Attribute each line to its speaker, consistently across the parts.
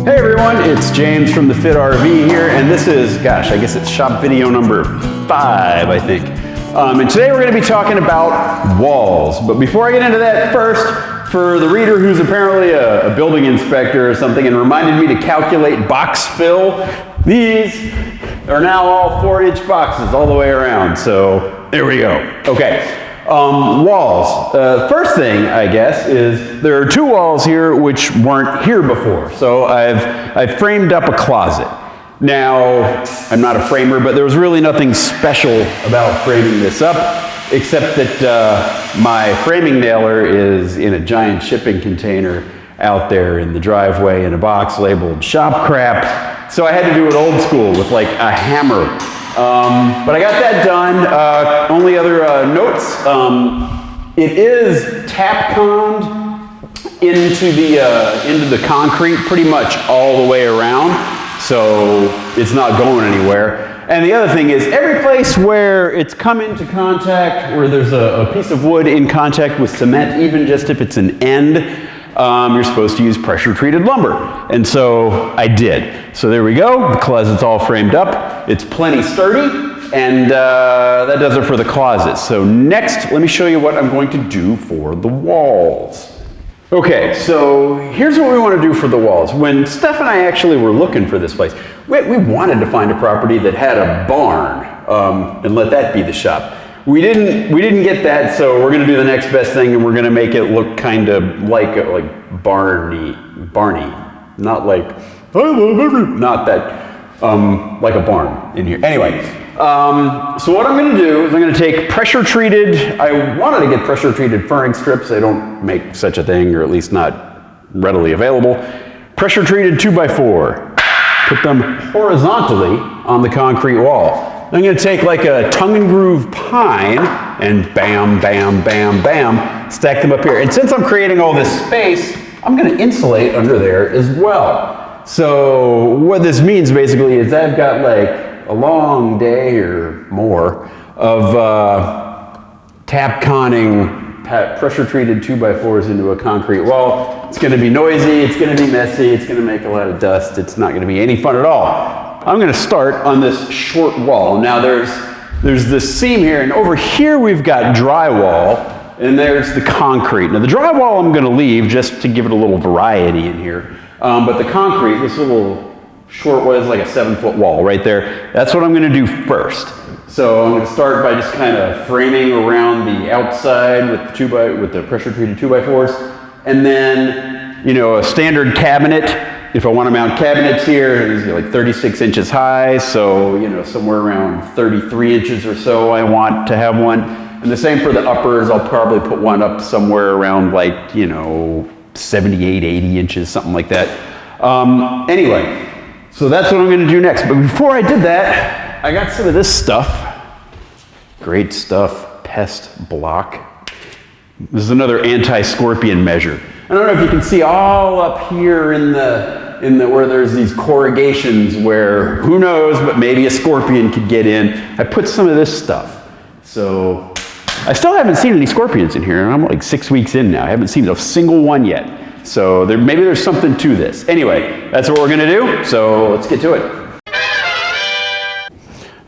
Speaker 1: Hey everyone, it's James from the Fit RV here, and this is, gosh, I guess it's shop video number 5, I think. And today we're going to be talking about walls. But before I get into that, first, for the reader who's apparently a building inspector or something and reminded me to calculate box fill, these are now all 4-inch boxes all the way around. So there we go. Okay. Walls. First thing, I guess, is there are 2 walls here which weren't here before. So I've framed up a closet. Now, I'm not a framer, but there was really nothing special about framing this up, except that my framing nailer is in a giant shipping container out there in the driveway in a box labeled shop crap. So I had to do it old school with like a hammer. But I got that done. Only other notes, it is Tapconned into the concrete pretty much all the way around, so it's not going anywhere. And the other thing is, every place where it's come into contact, where there's a piece of wood in contact with cement, even just if it's an end, you're supposed to use pressure-treated lumber. And so I did. So there we go. The closet's all framed up. It's plenty sturdy. And that does it for the closet. So next, let me show you what I'm going to do for the walls. Okay, so here's what we want to do for the walls. When Steph and I actually were looking for this place, we wanted to find a property that had a barn and let that be the shop. We didn't get that, so we're going to do the next best thing, and we're going to make it look kind of like Barney, not like not that like a barn in here. Anyway, so what I'm going to do is I'm going to take pressure-treated. I wanted to get pressure-treated furring strips. They don't make such a thing, or at least not readily available. Pressure-treated 2x4. Put them horizontally on the concrete wall. I'm going to take like a tongue and groove pine and bam, bam, bam, bam, stack them up here. And since I'm creating all this space, I'm going to insulate under there as well. So what this means basically is I've got like a long day or more of Tapconning pressure-treated 2x4s into a concrete wall. It's going to be noisy, it's going to be messy, it's going to make a lot of dust. It's not going to be any fun at all. I'm going to start on this short wall. Now there's this seam here, and over here we've got drywall, and there's the concrete. Now the drywall I'm going to leave just to give it a little variety in here. But the concrete, this little short wall is like a 7-foot wall right there. That's what I'm going to do first. So I'm going to start by just kind of framing around the outside with the pressure-treated 2x4s, and then, you know, a standard cabinet. If I want to mount cabinets here, it's like 36 inches high, so, you know, somewhere around 33 inches or so I want to have one. And the same for the uppers. I'll probably put one up somewhere around like, you know, 78, 80 inches, something like that. Anyway, so that's what I'm going to do next. But before I did that, I got some of this stuff. Great stuff. Pest Block. This is another anti-scorpion measure. I don't know if you can see all up here in the where there's these corrugations where, who knows, but maybe a scorpion could get in. I put some of this stuff. So I still haven't seen any scorpions in here. I'm like 6 weeks in now. I haven't seen a single one yet. So maybe there's something to this. Anyway, that's what we're going to do. So let's get to it.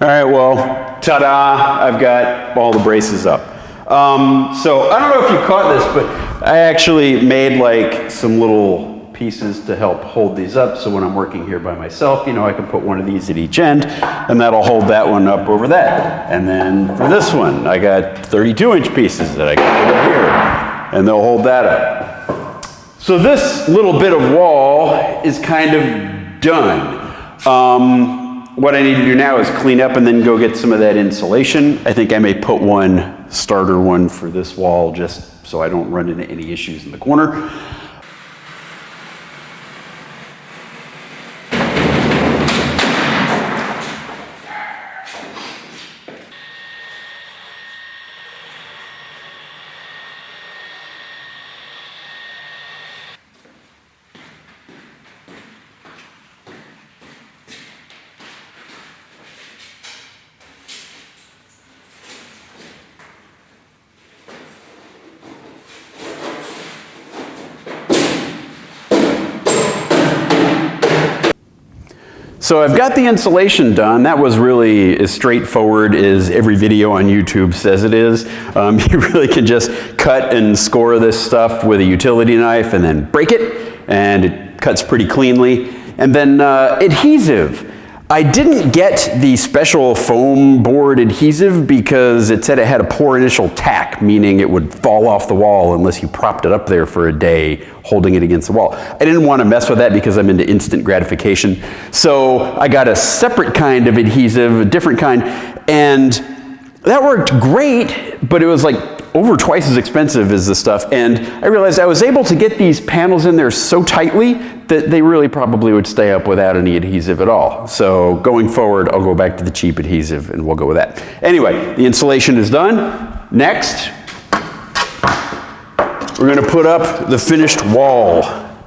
Speaker 1: All right, well, ta-da, I've got all the braces up. So I don't know if you caught this, but I actually made like some little pieces to help hold these up, so when I'm working here by myself, you know, I can put one of these at each end, and that'll hold that one up over that. And then for this one, I got 32-inch pieces that I can put here, and they'll hold that up. So this little bit of wall is kind of done. What I need to do now is clean up and then go get some of that insulation. I think I may put one starter one for this wall just so I don't run into any issues in the corner. So I've got the insulation done. That was really as straightforward as every video on YouTube says it is. You really can just cut and score this stuff with a utility knife and then break it, and it cuts pretty cleanly. And then adhesive. I didn't get the special foam board adhesive because it said it had a poor initial tack, meaning it would fall off the wall unless you propped it up there for a day, holding it against the wall. I didn't want to mess with that because I'm into instant gratification. So I got a separate kind of adhesive, a different kind, and that worked great, but it was like over twice as expensive as this stuff. And I realized I was able to get these panels in there so tightly that they really probably would stay up without any adhesive at all. So going forward, I'll go back to the cheap adhesive and we'll go with that. Anyway, the insulation is done. Next, we're gonna put up the finished wall.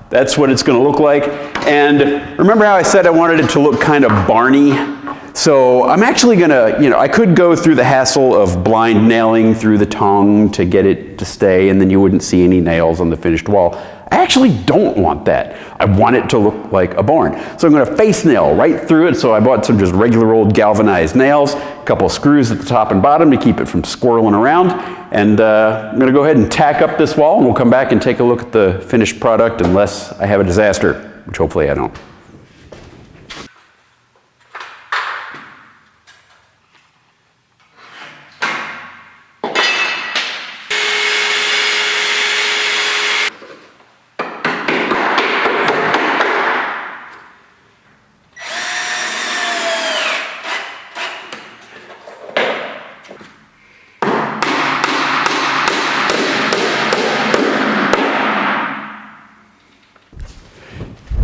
Speaker 1: That's what it's gonna look like. And remember how I said I wanted it to look kind of barny? So I'm actually gonna, I could go through the hassle of blind nailing through the tongue to get it to stay, and then you wouldn't see any nails on the finished wall. I actually don't want that. I want it to look like a barn. So I'm gonna face nail right through it. So I bought some just regular old galvanized nails, a couple of screws at the top and bottom to keep it from squirreling around. And I'm gonna go ahead and tack up this wall, and we'll come back and take a look at the finished product unless I have a disaster, which hopefully I don't.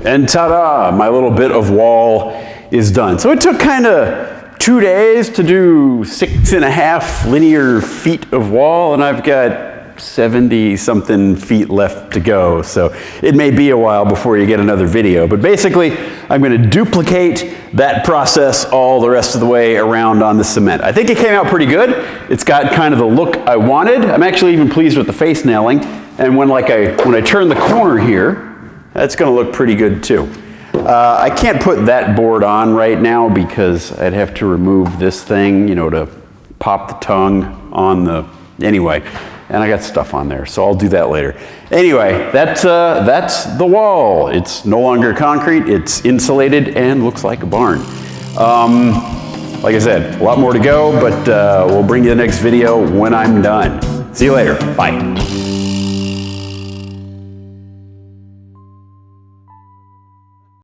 Speaker 1: And ta-da, my little bit of wall is done. So it took kind of 2 days to do 6.5 linear feet of wall, and I've got 70 something feet left to go. So it may be a while before you get another video, but basically I'm going to duplicate that process all the rest of the way around on the cement. I think it came out pretty good. It's got kind of the look I wanted. I'm actually even pleased with the face nailing. And when I turn the corner here, that's going to look pretty good too. I can't put that board on right now because I'd have to remove this thing, to pop the tongue on the, anyway, and I got stuff on there, so I'll do that later. Anyway, that's the wall. It's no longer concrete, it's insulated and looks like a barn. Like I said, a lot more to go, but we'll bring you the next video when I'm done. See you later, bye.